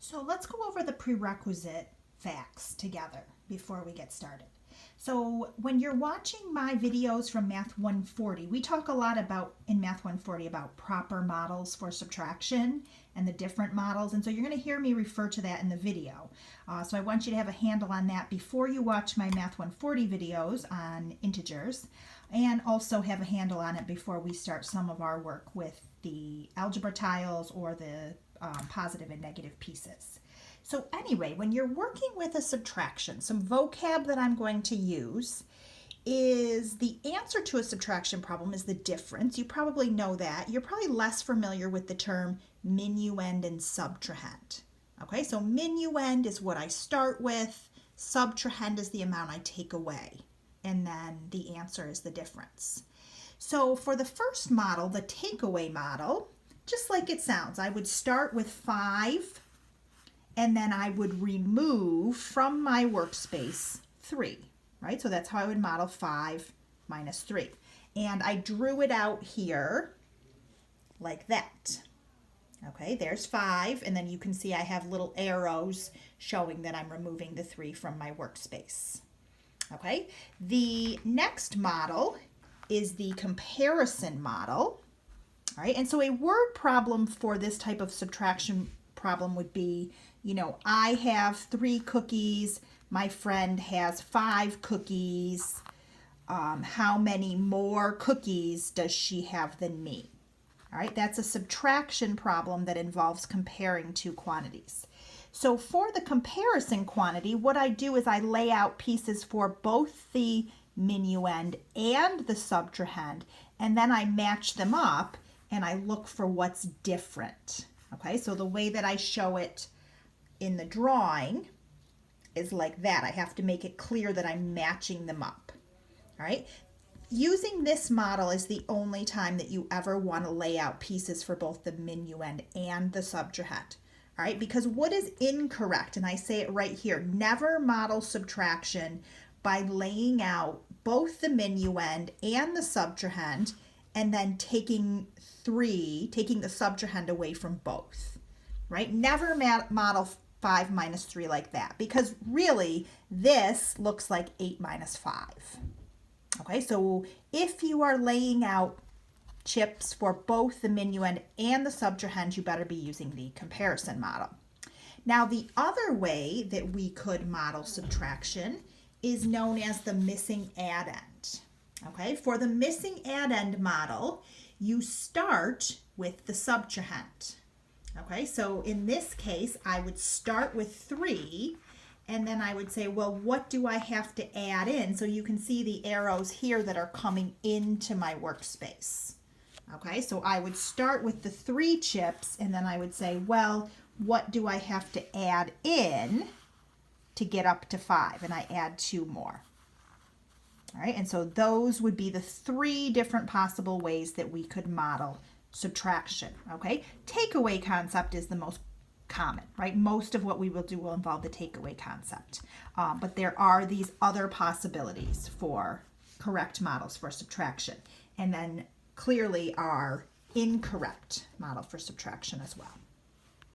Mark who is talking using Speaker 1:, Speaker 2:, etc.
Speaker 1: So let's go over the prerequisite facts together before we get started. So when you're watching my videos from Math 140, we talk a lot about, in Math 140, about proper models for subtraction and the different models. And so you're going to hear me refer to that in the video. So I want you to have a handle on that before you watch my Math 140 videos on integers, and also have a handle on it before we start some of our work with the algebra tiles or the positive and negative pieces. So anyway, when you're working with a subtraction, some vocab that I'm going to use is the answer to a subtraction problem is the difference. You probably know that. You're probably less familiar with the term minuend and subtrahend. Okay, so minuend is what I start with, subtrahend is the amount I take away, and then the answer is the difference. So for the first model, the takeaway model, just like it sounds, I would start with 5, and then I would remove from my workspace 3, right? So that's how I would model 5 minus 3. And I drew it out here like that. Okay, there's 5, and then you can see I have little arrows showing that I'm removing the 3 from my workspace. Okay, the next model is the comparison model. All right, and so a word problem for this type of subtraction problem would be, I have 3 cookies, my friend has 5 cookies. How many more cookies does she have than me? All right, that's a subtraction problem that involves comparing two quantities. So for the comparison quantity, what I do is I lay out pieces for both the minuend and the subtrahend, and then I match them up and I look for what's different. Okay, so the way that I show it in the drawing is like that. I have to make it clear that I'm matching them up. All right, using this model is the only time that you ever want to lay out pieces for both the minuend and the subtrahend. All right, because what is incorrect, and I say it right here, never model subtraction by laying out both the minuend and the subtrahend and then taking the subtrahend away from both, right? Never model 5 minus 3 like that, because really this looks like 8 minus 5. Okay, so if you are laying out chips for both the minuend and the subtrahend, you better be using the comparison model. Now, the other way that we could model subtraction is known as the missing addend. Okay, for the missing addend model, you start with the subtrahend. Okay, so in this case, I would start with 3, and then I would say, well, what do I have to add in? So you can see the arrows here that are coming into my workspace. Okay, so I would start with the 3 chips, and then I would say, well, what do I have to add in to get up to 5? And I add 2 more. All right, and so those would be the 3 different possible ways that we could model subtraction. Okay, takeaway concept is the most common, right? Most of what we will do will involve the takeaway concept. But there are these other possibilities for correct models for subtraction, and then clearly our incorrect model for subtraction as well.